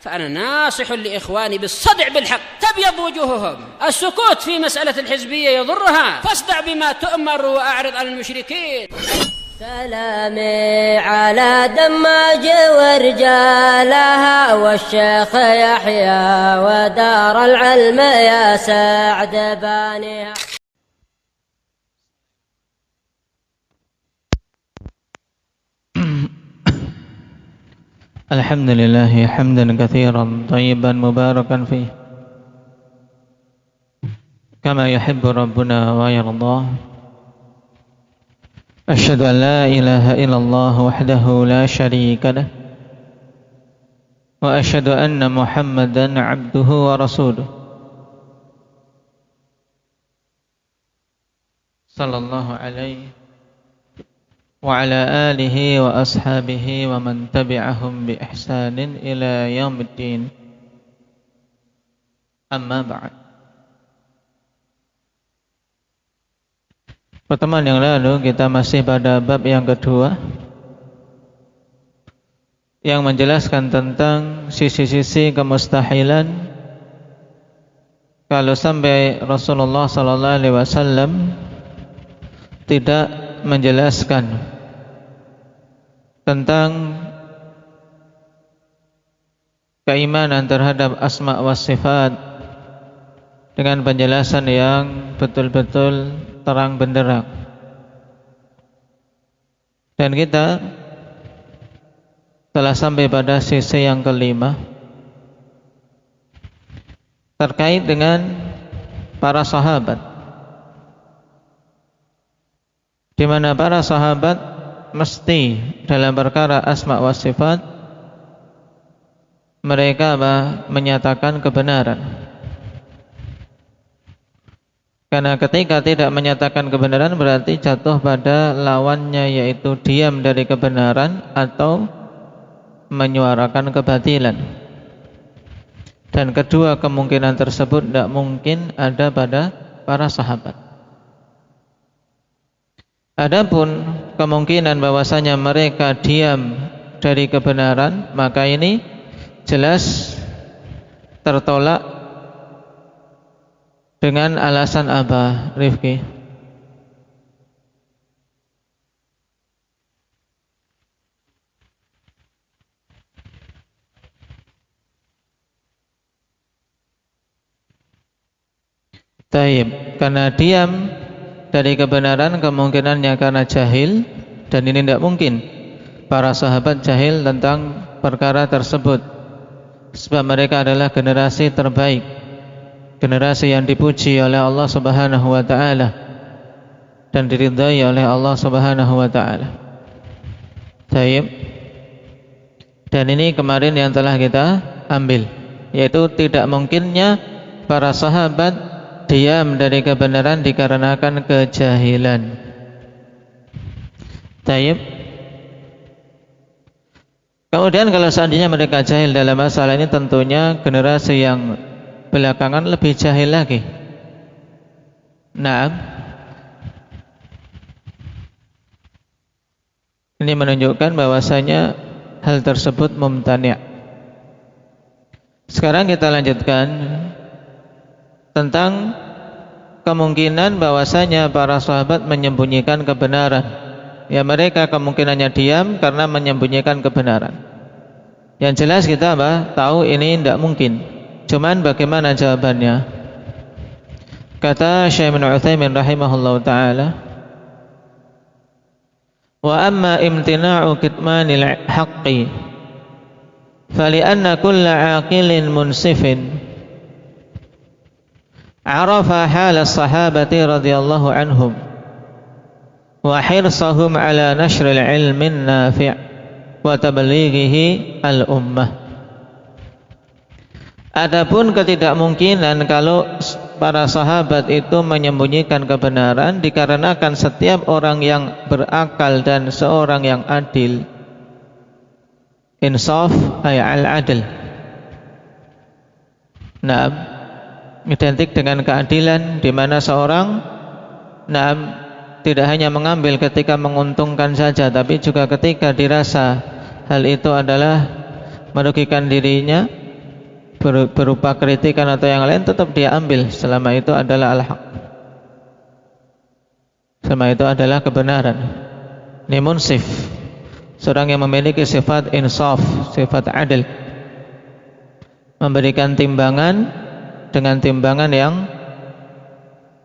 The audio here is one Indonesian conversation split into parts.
فأنا ناصح لإخواني بالصدع بالحق تبيض وجوههم. السكوت في مسألة الحزبية يضرها، فاصدع بما تؤمر وأعرض عن المشركين. سلامي على دماج ورجالها والشيخ يحيى ودار العلم يا سعد بانيها. الحمد لله حمدا كثيرا طيبا مباركا فيه كما يحب ربنا ويرضاه. أشهد أن لا إله إلا الله وحده لا شريك له وأشهد أن محمدا عبده ورسوله صلى الله عليه وعلى آله وأصحابه ومن تبعهم بإحسان إلى يوم الدين. أما بعد. Pertemuan yang lalu kita masih pada bab yang kedua yang menjelaskan tentang sisi-sisi kemustahilan kalau sampai Rasulullah SAW tidak menjelaskan tentang keimanan terhadap asma wa sifat dengan penjelasan yang betul-betul terang benderang. Dan kita telah sampai pada sisi yang kelima terkait dengan para sahabat, di mana para sahabat mesti dalam perkara asma wa sifat mereka menyatakan kebenaran. Karena ketika tidak menyatakan kebenaran berarti jatuh pada lawannya, yaitu diam dari kebenaran atau menyuarakan kebatilan. Dan kedua kemungkinan tersebut tidak mungkin ada pada para sahabat. Adapun kemungkinan bahwasanya mereka diam dari kebenaran, maka ini jelas tertolak dengan alasan apa, Rifki? Taib, karena diam dari kebenaran kemungkinannya karena jahil, dan ini tidak mungkin para sahabat jahil tentang perkara tersebut, sebab mereka adalah generasi terbaik, generasi yang dipuji oleh Allah Subhanahu wa taala dan diridhai oleh Allah Subhanahu wa taala. Baik. Dan ini kemarin yang telah kita ambil, yaitu tidak mungkinnya para sahabat diam dari kebenaran dikarenakan kejahilan. Baik. Kemudian kalau seandainya mereka jahil dalam masalah ini, tentunya generasi yang belakangan lebih jahil lagi. Nah, ini menunjukkan bahwasanya hal tersebut mumtani'. Sekarang kita lanjutkan tentang kemungkinan bahwasanya para sahabat menyembunyikan kebenaran. Ya, mereka kemungkinannya diam karena menyembunyikan kebenaran. Yang jelas kita tahu ini tidak mungkin. Cuman bagaimana jawabannya? Kata Syekh Ibnu Utsaimin rahimahullahu taala, wa amma imtina'u kitmanil haqqi fali'anna kulla 'aqilin munsifin 'arafa hal as-sahabati radhiyallahu anhum wa hirsahum 'ala nashril 'ilmin nafi' wa tablighihi al-ummah. Adapun ketidakmungkinan kalau para sahabat itu menyembunyikan kebenaran dikarenakan setiap orang yang berakal dan seorang yang adil, insaf ay al-adl, nah, identik dengan keadilan, di mana seorang tidak hanya mengambil ketika menguntungkan saja, tapi juga ketika dirasa hal itu adalah merugikan dirinya, berupa kritikan atau yang lain, tetap dia ambil selama itu adalah al-haq, selama itu adalah kebenaran. Ini munsif, seorang yang memiliki sifat insaf, sifat adil, memberikan timbangan dengan timbangan yang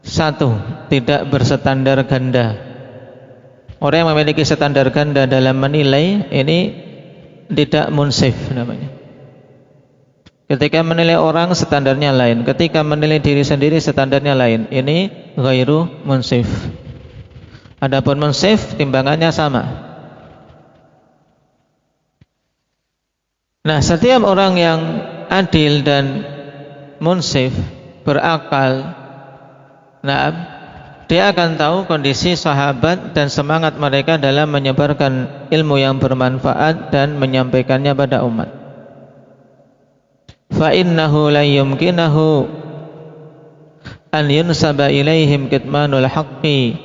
satu, tidak bersestandar ganda. Orang yang memiliki standar ganda dalam menilai ini tidak munsif namanya. Ketika menilai orang standarnya lain, ketika menilai diri sendiri standarnya lain, ini ghairu munsif. Adapun munsif timbangannya sama. Nah, setiap orang yang adil dan munsif, berakal, dia akan tahu kondisi sahabat dan semangat mereka dalam menyebarkan ilmu yang bermanfaat dan menyampaikannya pada umat. Fa innahu la yumkinahu an yunsaba ilaihim kitmanul haqqi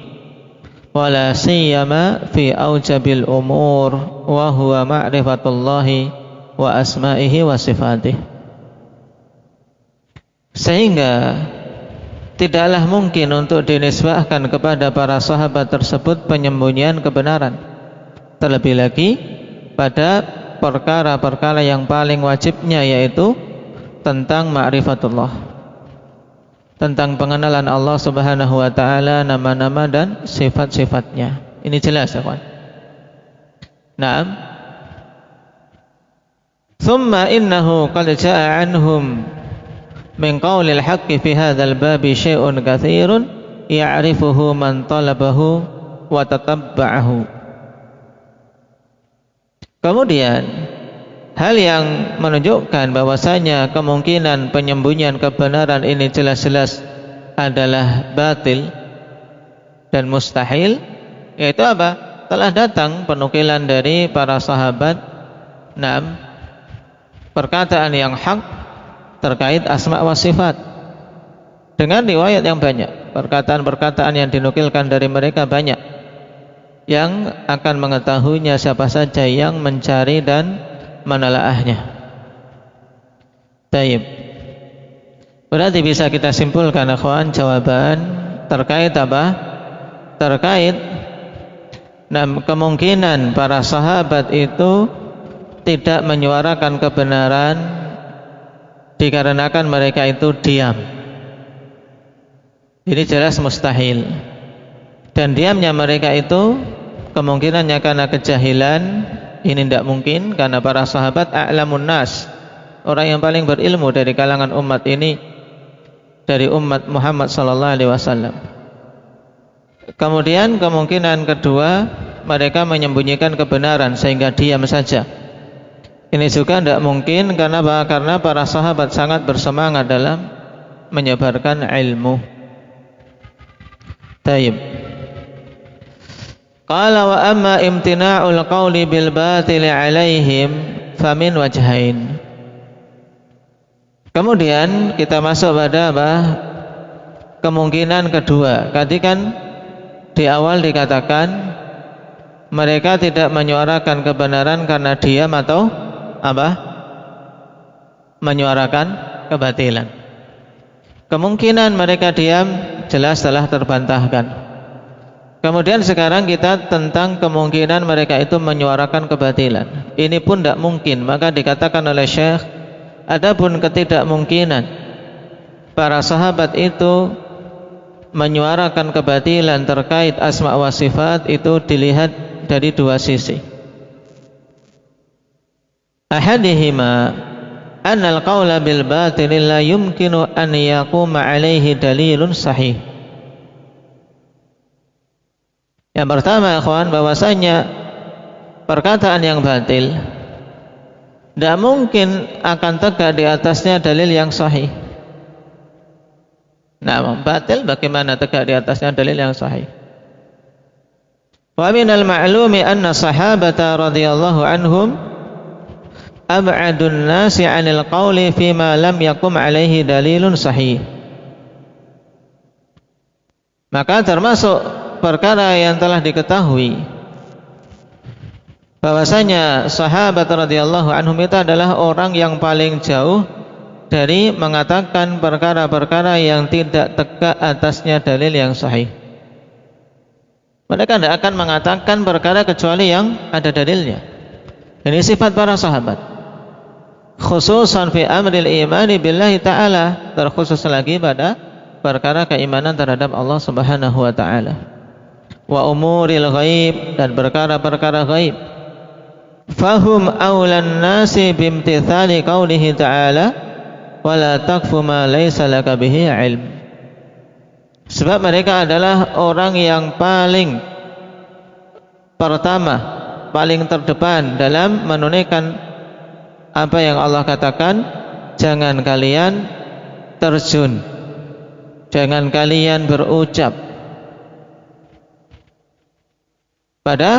wala siyama fi aujabil umur wa huwa ma'rifatullahi wa asma'ihi wa sifatih. Sehingga tidaklah mungkin untuk dinisbahkan kepada para sahabat tersebut penyembunyian kebenaran, terlebih lagi pada perkara-perkara yang paling wajibnya, yaitu tentang ma'rifatullah, tentang pengenalan Allah Subhanahu wa ta'ala, nama-nama dan sifat-sifatnya. Ini jelas ya kawan. Naam. Thumma innahu qad ja'a anhum min qawlil haqqi fi hadzal babi syai'un katsirun ya'rifuhu man talabahu wa tatabba'ahu. Kemudian hal yang menunjukkan bahwasanya kemungkinan penyembunyian kebenaran ini jelas-jelas adalah batil dan mustahil, yaitu apa? Telah datang penukilan dari para sahabat, perkataan yang hak terkait asma wa sifat dengan riwayat yang banyak. Perkataan-perkataan yang dinukilkan dari mereka banyak, yang akan mengetahuinya siapa saja yang mencari dan menelaahnya. Taib. Berarti bisa kita simpulkan akhwan, jawaban terkait apa? Terkait kemungkinan para sahabat itu tidak menyuarakan kebenaran dikarenakan mereka itu diam. Ini jelas mustahil. Dan diamnya mereka itu kemungkinannya karena kejahilan. Ini tidak mungkin, karena para sahabat a'lamun nas, orang yang paling berilmu dari kalangan umat ini, dari umat Muhammad sallallahu alaihi wasallam. Kemudian kemungkinan kedua, mereka menyembunyikan kebenaran sehingga diam saja. Ini juga tidak mungkin, karena para sahabat sangat bersemangat dalam menyebarkan ilmu. Taib. Qala wa amma imtina'ul qawli bil batili alaihim famin wajhain. Kemudian kita masuk pada apa? Kemungkinan kedua. Tadi kan di awal dikatakan mereka tidak menyuarakan kebenaran karena diam atau apa? Menyuarakan kebatilan. Kemungkinan mereka diam jelas telah terbantahkan. Kemudian sekarang kita tentang kemungkinan mereka itu menyuarakan kebatilan. Ini pun tidak mungkin. Maka dikatakan oleh Syekh, adapun ketidakmungkinan para sahabat itu menyuarakan kebatilan terkait asma wa sifat itu dilihat dari dua sisi. Ahadihima annal qawla bil batili la yumkinu an yaquma alaihi dalilun sahih. Yang pertama, ikhwan, bahwasanya perkataan yang batil tidak mungkin akan tegak di atasnya dalil yang sahih. Nah, batil bagaimana tegak di atasnya dalil yang sahih? Wa minal ma'lumi anna sahabata radhiyallahu anhum ab'adun nasi 'anil qawli fima lam yakum 'alaihi dalilun sahih. Maka termasuk perkara yang telah diketahui bahwasanya sahabat radhiyallahu anhum itu adalah orang yang paling jauh dari mengatakan perkara-perkara yang tidak tegak atasnya dalil yang sahih. Mereka tidak akan mengatakan perkara kecuali yang ada dalilnya. Ini sifat para sahabat. Khususan fi amril imani billahi ta'ala, terkhusus lagi pada perkara keimanan terhadap Allah Subhanahu wa ta'ala. Wa umuril ghaib, dan perkara-perkara ghaib. Fahum awlan nasi bimtithali qawlihi ta'ala wala taqfu ma laysa laka bihi ilm. Sebab mereka adalah orang yang paling pertama, paling terdepan dalam menunaikan apa yang Allah katakan, jangan kalian terjun, jangan kalian berucap pada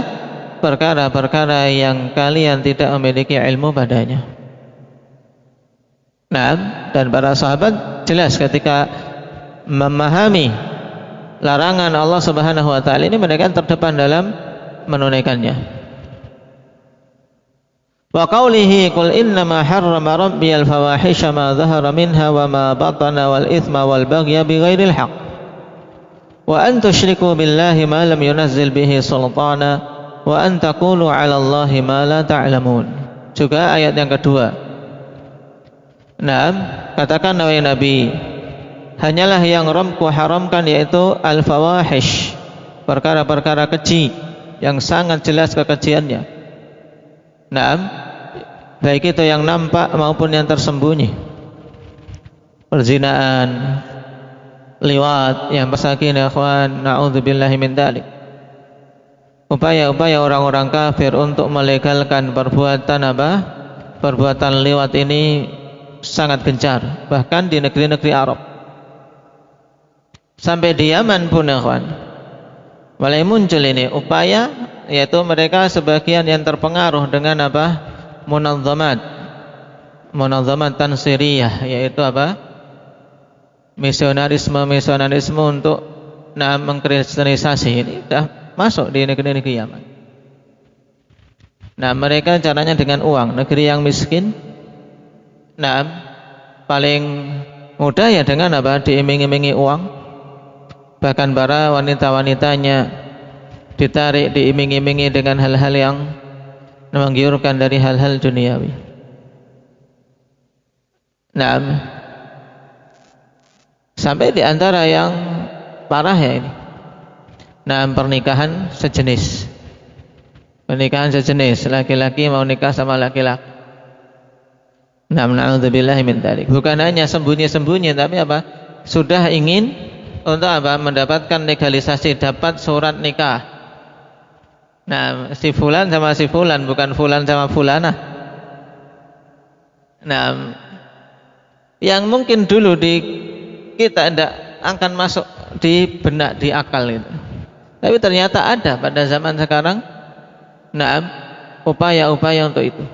perkara-perkara yang kalian tidak memiliki ilmu padanya. Nah, dan para sahabat jelas ketika memahami larangan Allah Subhanahu wa ta'ala ini, mereka terdepan dalam menunaikannya. Wa qawlihi qul innama harrama rabbiyal fawahisha ma dhahara minha wa ma batana wal ithma wal baghya bighairil haqq wa an tusyriku billahi ma lam yunazzil bihi sultana wa an taqulu 'ala Allahi ma la ta'lamun. Juga ayat yang kedua. Nah, katakan wahai Nabi, hanyalah yang Rabbku haramkan yaitu al-fawahish, perkara-perkara keji yang sangat jelas kekejiannya. Naam, baik itu yang nampak maupun yang tersembunyi. Perzinaan, liwat, yang masakin ya ikhwan, na'udzubillahi min dzalik. Upaya-upaya orang-orang kafir untuk melegalkan perbuatan apa? Perbuatan liwat ini sangat gencar, bahkan di negeri-negeri Arab. Sampai di Yaman pun ya kawan, mulai muncul ini upaya, yaitu mereka sebagian yang terpengaruh dengan apa? Munazzamat tansiriyah, yaitu apa? Misionarisme untuk mengkristenisasi ini sudah masuk di negeri-negeri Yaman. Nah, mereka caranya dengan uang. Negeri yang miskin, nah, paling mudah ya dengan apa? Diiming-imingi uang. Bahkan para wanita-wanitanya ditarik, diiming-imingi dengan hal-hal yang menggiurkan dari hal-hal duniawi. Nah, sampai di antara yang parah ya ini, nah, pernikahan sejenis. Pernikahan sejenis, laki-laki mau nikah sama laki-laki. Nah, na'udzubillahi min dzalik. Bukan hanya sembunyi-sembunyi, tapi apa? Sudah ingin untuk apa? Mendapatkan legalisasi, dapat surat nikah. Nah, si fulan sama si fulan, bukan fulan sama fulanah. Nah, yang mungkin dulu di kita tidak akan masuk di benak, di akal itu, tapi ternyata ada pada zaman sekarang. Nah, upaya-upaya untuk itu,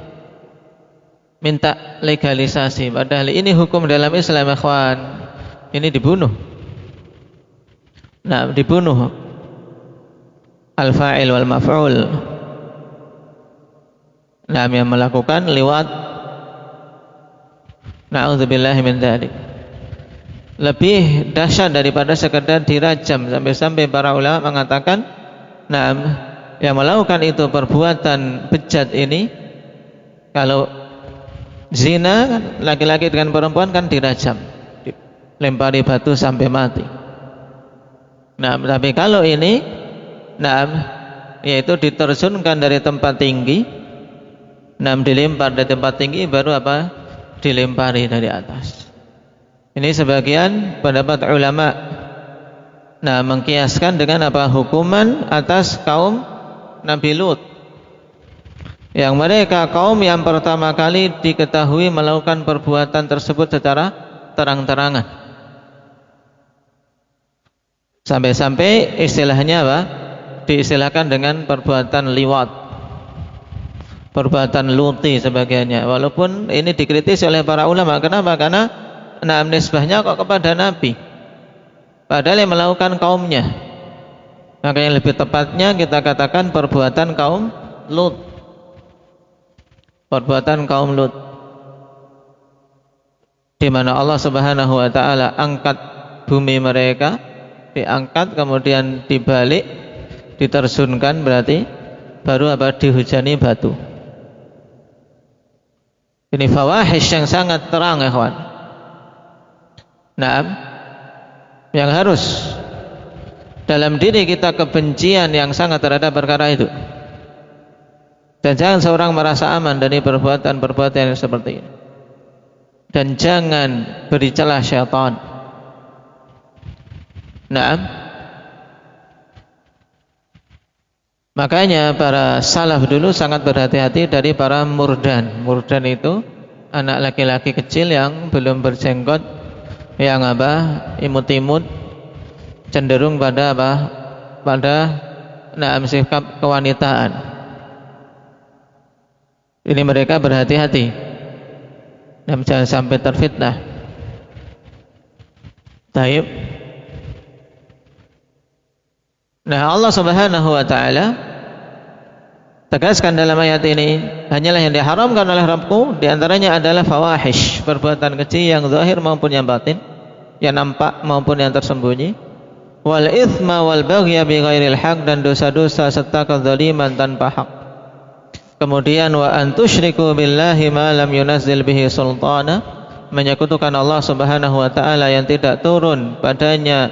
minta legalisasi. Padahal ini hukum dalam Islam, ikhwan. Ini dibunuh. Nah, dibunuh al-fa'il wal maf'ul. Nah, yang melakukan liwat, na'udzubillahi min dzalik, lebih dahsyat daripada sekedar dirajam. Sampai-sampai para ulama mengatakan, nah, yang melakukan itu perbuatan bejat ini, kalau zina laki-laki dengan perempuan kan dirajam, lempari batu sampai mati. Nah, tapi kalau ini, nah, yaitu diterjunkan dari tempat tinggi, nah, dilempar dari tempat tinggi, baru apa? Dilempari dari atas. Ini sebagian pendapat ulama, nah, mengkiaskan dengan apa? Hukuman atas kaum Nabi Lut, yang mereka kaum yang pertama kali diketahui melakukan perbuatan tersebut secara terang-terangan. Sampai-sampai istilahnya apa? Diistilahkan dengan perbuatan liwat, perbuatan luti sebagainya. Walaupun ini dikritisi oleh para ulama. Kenapa? Karena nah, nisbahnya kok kepada Nabi, padahal yang melakukan kaumnya. Maka yang lebih tepatnya kita katakan perbuatan kaum Lut. Perbuatan kaum Lut. di mana Allah Subhanahu wa taala angkat bumi mereka, diangkat kemudian dibalik, diterjunkan, berarti baru dihujani batu. Ini fawahish yang sangat terang, ikhwan. Naam, yang harus dalam diri kita kebencian yang sangat terhadap perkara itu. Dan jangan seorang merasa aman dari perbuatan-perbuatan yang seperti ini. Dan jangan beri celah syaitan. Naam. Makanya para salaf dulu sangat berhati-hati dari para murdan. Murdan itu anak laki-laki kecil yang belum berjenggot, yang imut-imut, cenderung pada sikap kewanitaan. Ini mereka berhati-hati dan jangan sampai terfitnah. Taib. Nah, Allah Subhanahu wa taala tegaskan dalam ayat ini, hanyalah yang diharamkan oleh Rabbku di antaranya adalah fawahish, perbuatan kecil yang zahir maupun yang batin, yang nampak maupun yang tersembunyi, wal itsma wal baghya bi ghairil haq, dan dosa-dosa serta kezaliman tanpa hak. Kemudian wa antusyriku billahi ma lam yunazzil bihi sultana, menyekutukan Allah Subhanahu wa taala yang tidak turun padanya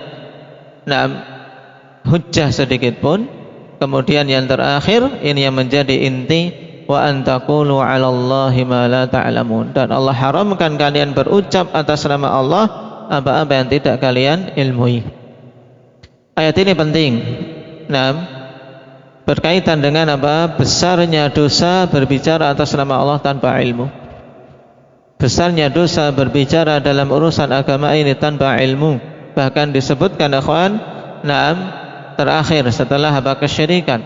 hujjah sedikit pun. Kemudian yang terakhir, ini yang menjadi inti, wa antaqulu 'alallahi ma la ta'lamun, dan Allah haramkan kalian berucap atas nama Allah apa-apa yang tidak kalian ilmui. Ayat ini penting. Berkaitan dengan besarnya dosa berbicara atas nama Allah tanpa ilmu. Besarnya dosa berbicara dalam urusan agama ini tanpa ilmu. Bahkan disebutkan ikhwan, terakhir setelah kesyirikan.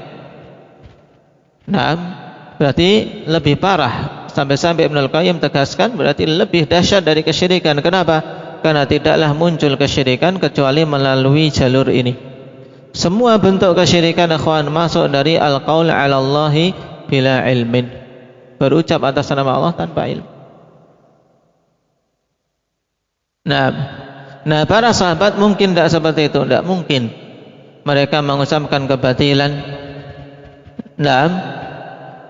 Berarti lebih parah. Sampai-sampai Ibnul Qayyim tegaskan berarti lebih dahsyat dari kesyirikan. Kenapa? Karena tidaklah muncul kesyirikan kecuali melalui jalur ini. Semua bentuk kesyirikan ikhwan masuk dari al-qaul 'ala Allahi bila ilmin, berucap atas nama Allah tanpa ilmu. Nah, para sahabat mungkin tidak seperti itu, tidak mungkin mereka mengucapkan kebatilan.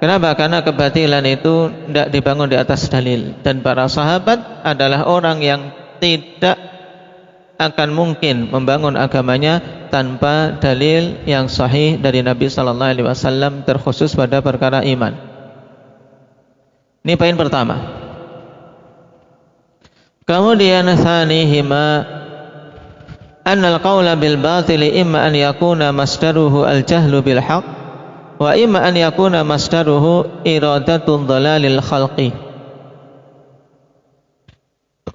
Kenapa? Karena kebatilan itu tidak dibangun di atas dalil, dan para sahabat adalah orang yang tidak akan mungkin membangun agamanya tanpa dalil yang sahih dari Nabi sallallahu alaihi wasallam, terkhusus pada perkara iman. Ini poin pertama. Kemudian tsanihima annal qawla bil batili imma an yakuna masdaruhu al jahlu bil haqq wa imma an yakuna masdaruhu iradatul dhalalil khalqi.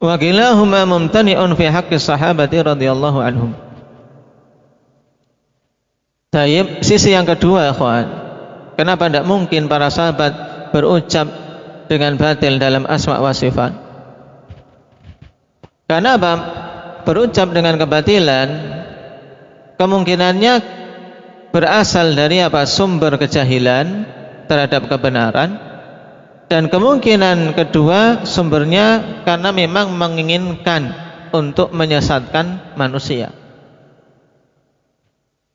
Wa kilahuma mumtani'un fi haqqi sahabati radhiyallahu anhum. Taib, sisi yang kedua, ikhwan, kenapa tidak mungkin para sahabat berucap dengan batil dalam asma wa sifat? Karena berucap dengan kebatilan kemungkinannya berasal dari sumber kejahilan terhadap kebenaran. Dan kemungkinan kedua sumbernya karena memang menginginkan untuk menyesatkan manusia.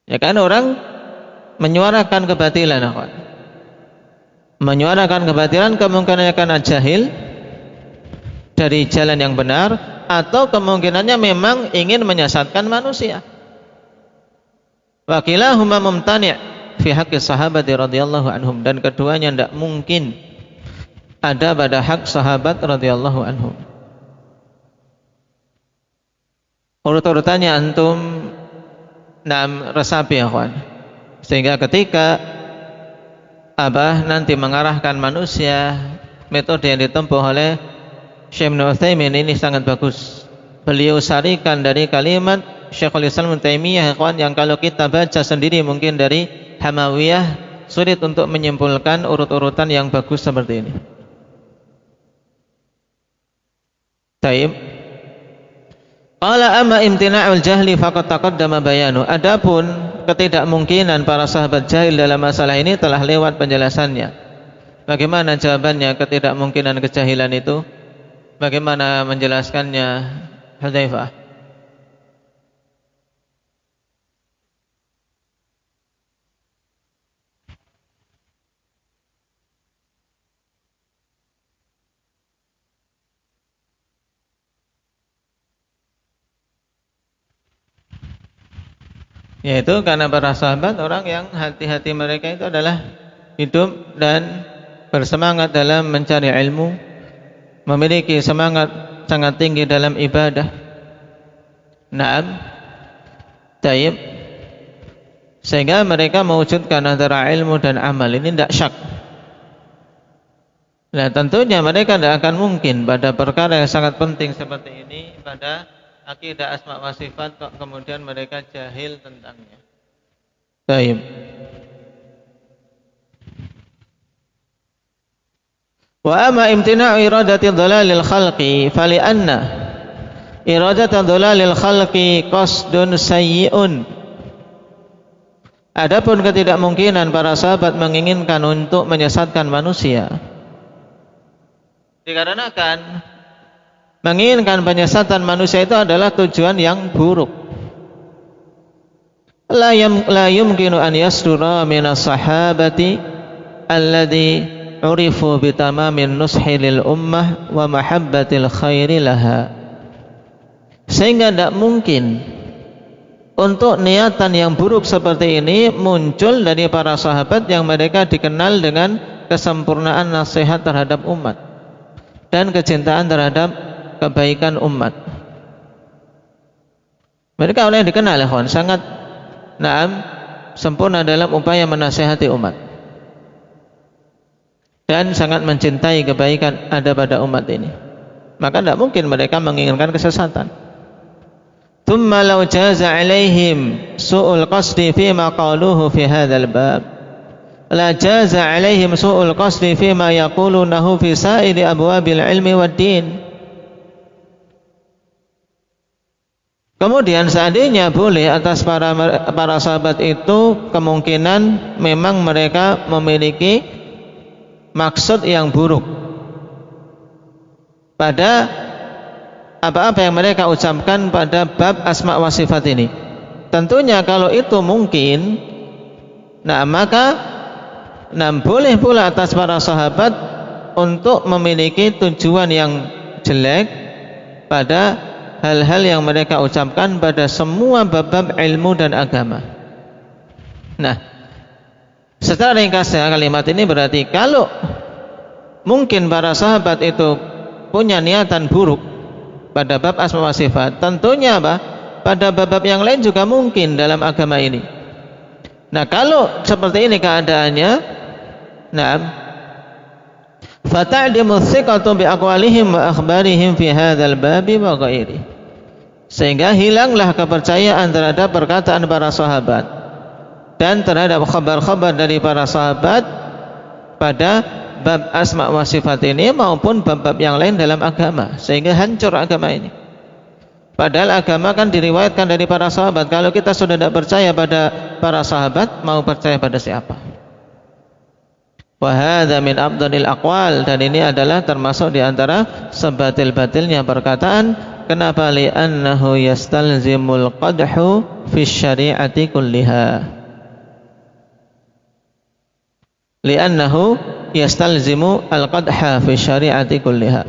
Ya kan, orang menyuarakan kebatilan, menyuarakan kebatilan kemungkinannya karena jahil dari jalan yang benar, atau kemungkinannya memang ingin menyesatkan manusia. Wa kilahuma mumtani' fi haqqi sahabati radhiyallahu anhum, dan keduanya tidak mungkin ada pada hak sahabat radhiyallahu anhum. Urut-urutannya antum resapi, ya kawan. Sehingga ketika nanti mengarahkan manusia, metode yang ditempuh oleh Syekh Ibnu Utsaimin ini sangat bagus. Beliau sarikan dari kalimat Syekhul Islam Ibnu Taimiyah, kawan, yang kalau kita baca sendiri mungkin dari Hamawiyah sulit untuk menyimpulkan urut-urutan yang bagus seperti ini. Taib. Qala amma imtina'ul jahli faqad taqaddama bayanu. Adapun ketidakmungkinan para sahabat jahil dalam masalah ini telah lewat penjelasannya. Bagaimana jawabannya ketidakmungkinan kejahilan itu? Bagaimana menjelaskannya Hudzaifah? Yaitu karena para sahabat orang yang hati-hati mereka itu adalah hidup dan bersemangat dalam mencari ilmu, memiliki semangat sangat tinggi dalam ibadah. Naam, taib. Sehingga mereka mewujudkan antara ilmu dan amal ini tidak syak. Nah, tentunya mereka tidak akan mungkin pada perkara yang sangat penting seperti ini, pada akidah asma wa sifat, kok kemudian mereka jahil tentangnya. Baik. Wa amma imtina'u iradati dhalalil khalqi fali anna iradata dhalalil khalqi qasdun sayyi'un. Adapun ketidakmungkinan para sahabat menginginkan untuk menyesatkan manusia, dikarenakan menginginkan penyesatan manusia itu adalah tujuan yang buruk. La yumkinu an yasdura minas sahabati alladhi urifu bitamamin nushi lil ummah wa mahabbatil khairi laha. Sehingga tidak mungkin untuk niatan yang buruk seperti ini muncul dari para sahabat yang mereka dikenal dengan kesempurnaan nasihat terhadap umat dan kecintaan terhadap kebaikan umat. Mereka oleh dikenal sangat sempurna dalam upaya menasihati umat dan sangat mencintai kebaikan ada pada umat ini. Maka tidak mungkin mereka menginginkan kesesatan. Thumma law jaza alaihim su'ul qasdi fima qaluhu fi hadzal bab la jaza alaihim su'ul qasdi fima yaqulunahu fi sa'iri abwabil ilmi wad din. Kemudian seandainya boleh atas para sahabat itu, kemungkinan memang mereka memiliki maksud yang buruk pada apa-apa yang mereka ucapkan pada bab asma wa sifat ini. Tentunya kalau itu mungkin, maka boleh pula atas para sahabat untuk memiliki tujuan yang jelek pada hal-hal yang mereka ucapkan pada semua bab-bab ilmu dan agama. Nah, secara ringkasnya kalimat ini berarti kalau mungkin para sahabat itu punya niatan buruk pada bab asma wa sifat, tentunya pada bab-bab yang lain juga mungkin dalam agama ini. Nah, kalau seperti ini keadaannya, fata'dimu thiqatu bi aqwalihim wa akhbarihim fi hadzal babi wa ghairi. Sehingga hilanglah kepercayaan terhadap perkataan para sahabat dan terhadap khabar-khabar dari para sahabat pada bab asma wa sifat ini maupun bab-bab yang lain dalam agama, sehingga hancur agama ini. Padahal agama kan diriwayatkan dari para sahabat. Kalau kita sudah tidak percaya pada para sahabat, mau percaya pada siapa? Wa hadza min afdhalil aqwal, dan ini adalah termasuk di antara sebatil-batilnya perkataan. Kenapa? Li'annahu yastalzimul qadhu fi syari'ati kulliha. Li'annahu yastalzimu al-qadha fi syari'ati kulliha.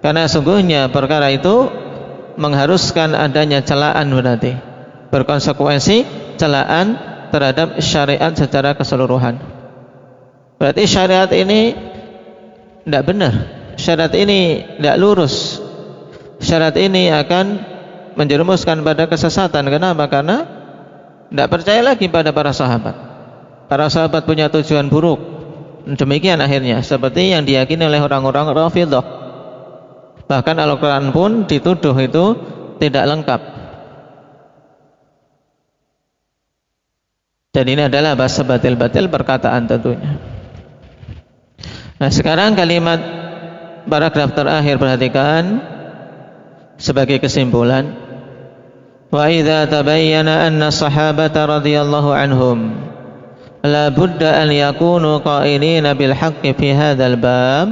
Karena sungguhnya perkara itu mengharuskan adanya celaan, berarti berkonsekuensi celaan terhadap syariat secara keseluruhan. Berarti syariat ini tidak benar, syariat ini tidak lurus, syariat ini akan menjerumuskan pada kesesatan. Kenapa? Karena tidak percaya lagi pada para sahabat. Para sahabat punya tujuan buruk. Demikian akhirnya seperti yang diyakini oleh orang-orang Rafidhah. Bahkan Al-Quran pun dituduh itu tidak lengkap. Dan ini adalah bahasa batil-batil perkataan tentunya. Nah, sekarang kalimat paragraf terakhir, perhatikan sebagai kesimpulan. Wa idza tabayyana anna sahabata radhiyallahu anhum la budda an yakunu qailina bil haqqi fi hadzal bab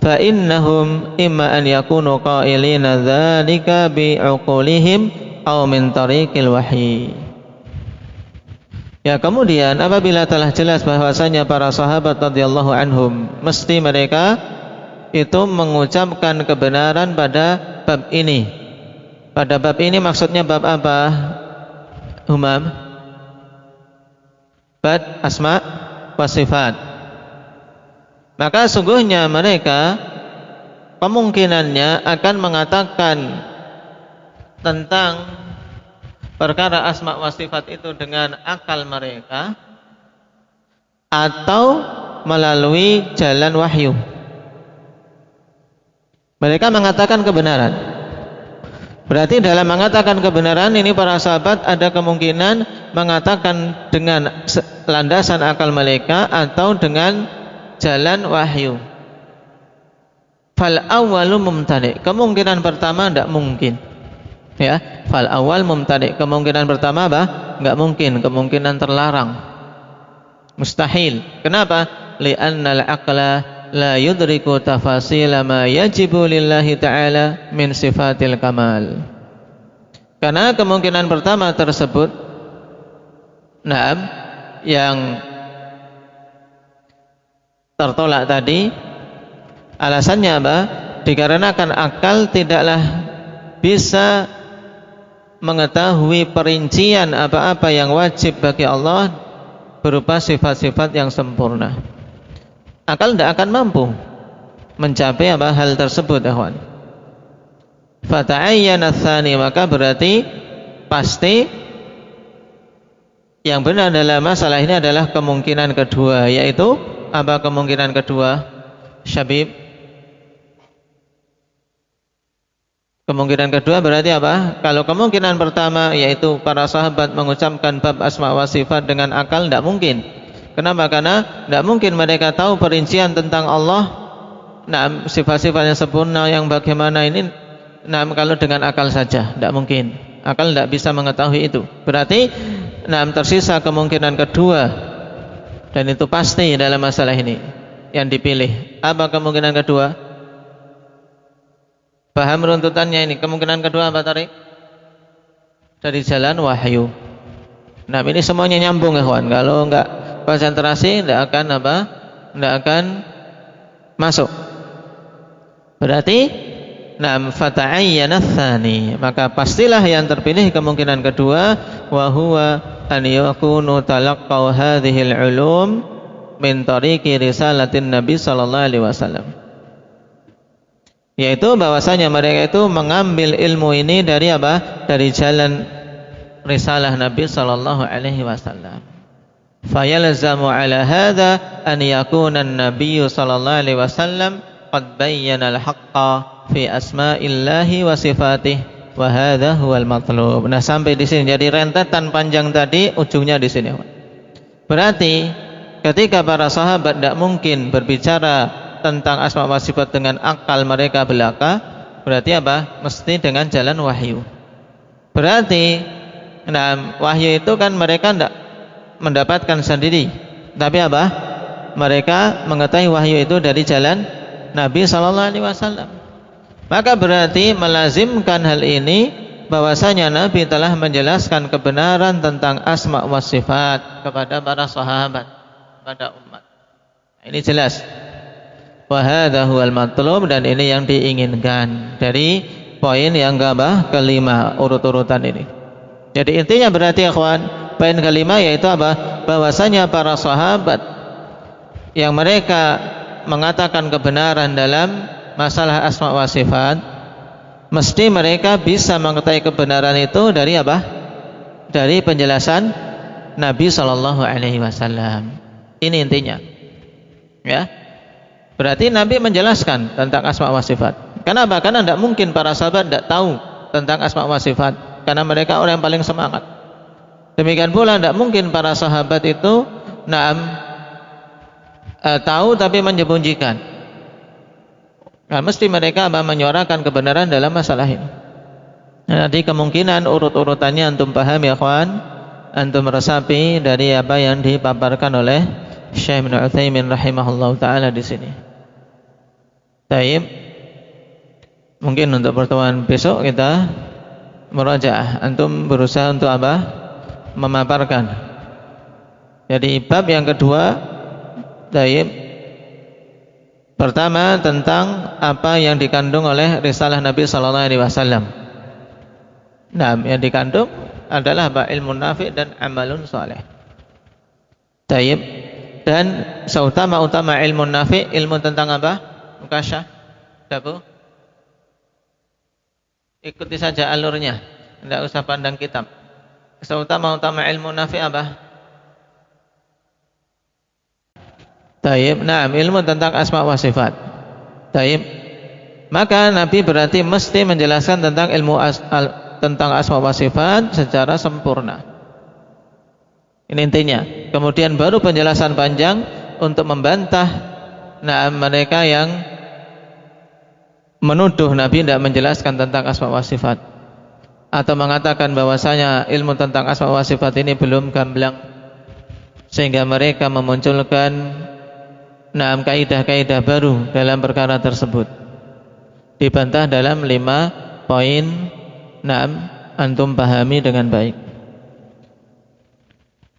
fa innahum imma an yakunu qailina dzalika bi'uqulihim aw min tariqil wahyi. Ya, kemudian apabila telah jelas bahwasanya para sahabat radhiyallahu anhum mesti mereka itu mengucapkan kebenaran pada bab ini. Pada bab ini maksudnya bab apa? Humam? Bab asma wa sifat. Maka sungguhnya mereka kemungkinannya akan mengatakan tentang perkara asma wa sifat itu dengan akal mereka atau melalui jalan wahyu. Mereka mengatakan kebenaran. Berarti dalam mengatakan kebenaran ini para sahabat ada kemungkinan mengatakan dengan landasan akal mereka atau dengan jalan wahyu. Fal awwalu mumtani'. Kemungkinan pertama tidak mungkin. Ya, fal awal mumtadi'. Kemungkinan pertama apa? Enggak mungkin, kemungkinan terlarang. Mustahil. Kenapa? Li'anna al-aqla la yudriku tafasila ma yajibu lillahi ta'ala min sifatil kamal. Karena kemungkinan pertama tersebut yang tertolak tadi alasannya apa? Dikarenakan akal tidaklah bisa mengetahui perincian apa-apa yang wajib bagi Allah berupa sifat-sifat yang sempurna. Akal tidak akan mampu mencapai hal tersebut, ikhwan. Fata'ayyana tsani, maka berarti pasti yang benar dalam masalah ini adalah kemungkinan kedua, yaitu apa kemungkinan kedua? Syabib. Kemungkinan kedua berarti apa? Kalau kemungkinan pertama yaitu para sahabat mengucapkan bab asma wa sifat dengan akal, tidak mungkin. Kenapa? Karena tidak mungkin mereka tahu perincian tentang Allah, sifat-sifat yang sempurna yang bagaimana ini, kalau dengan akal saja tidak mungkin. Akal tidak bisa mengetahui itu. Berarti tersisa kemungkinan kedua, dan itu pasti dalam masalah ini yang dipilih. Apa kemungkinan kedua? Paham runtutannya ini. Kemungkinan kedua apa Tarik? Dari jalan wahyu. Ini semuanya nyambung, ikhwan. Kalau enggak konsentrasi tidak akan masuk. Berarti fata'ayyana tsani, maka pastilah yang terpilih kemungkinan kedua, wa huwa an yakunu talaqqaw hadhil ulum min tariqi risalatin Nabi sallallahu alaihi wasallam. Yaitu bahwasanya mereka itu mengambil ilmu ini dari apa? Dari jalan risalah Nabi sallallahu alaihi wasallam. Fayalzamu ala hadza an yakuna an-nabiy sallallahu alaihi wasallam qad bayyana al-haqqa fi asma'illahi wa sifatih, wa hadza huwal matlub. Nah, sampai di sini jadi rentetan panjang tadi, ujungnya di sini. Berarti ketika para sahabat tidak mungkin berbicara tentang asma wa sifat dengan akal mereka belaka, berarti apa? Mesti dengan jalan wahyu. Berarti wahyu itu kan mereka tidak mendapatkan sendiri, tapi apa? Mereka mengetahui wahyu itu dari jalan Nabi sallallahu alaihi wasallam. Maka berarti melazimkan hal ini bahwasanya Nabi telah menjelaskan kebenaran tentang asma wa sifat kepada para sahabat, pada umat. Ini jelas. Wa hadza huwal matlub, dan ini yang diinginkan dari poin yang kelima urut-urutan ini. Jadi intinya berarti ikhwan, poin kelima yaitu apa? Bahwasanya para sahabat yang mereka mengatakan kebenaran dalam masalah asma wa sifat, mesti mereka bisa mengetahui kebenaran itu dari apa? Dari penjelasan Nabi sallallahu alaihi wasallam. Ini intinya. Ya. Berarti Nabi menjelaskan tentang asma wa sifat. Kenapa? Karena tidak mungkin para sahabat tidak tahu tentang asma wa sifat, karena mereka orang yang paling semangat. Demikian pula tidak mungkin para sahabat itu tahu tapi menyembunyikan. Nah, mesti mereka menyuarakan kebenaran dalam masalah ini. Nah, nanti kemungkinan urut-urutannya antum paham ya kawan, antum meresapi dari apa yang dipaparkan oleh Syekh Ibnu Utsaimin rahimahullah taala di sini. Taib. Mungkin untuk pertemuan besok kita murajaah. Antum berusaha untuk apa? Memaparkan. Jadi bab yang kedua, taib. Pertama tentang apa yang dikandung oleh risalah Nabi sallallahu alaihi wasallam. Nah, yang dikandung adalah apa? Ilmu nafi' dan amalun saleh. Taib. Dan seutama-utama ilmu nafi', ilmu tentang apa? Mukasyah. Dapu. Ikuti saja alurnya, tidak usah pandang kitab. Seutama-utama ilmu nafi' apa? Taib. Nah, ilmu tentang asma wa sifat. Taib. Maka Nabi berarti mesti menjelaskan tentang ilmu tentang asma wa sifat secara sempurna. Ini intinya. Kemudian baru penjelasan panjang untuk membantah mereka yang menuduh Nabi tidak menjelaskan tentang asma wa sifat, atau mengatakan bahwasanya ilmu tentang asma wa sifat ini belum gamblang, sehingga mereka memunculkan kaidah-kaidah baru dalam perkara tersebut. Dibantah dalam 5 poin. Antum pahami dengan baik.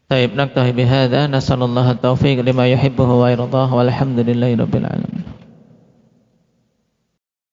Taib, naktahi bihadza, nasallallahu at-taufiq lima yuhibbuhu wa yardah, walhamdulillahirabbil alamin.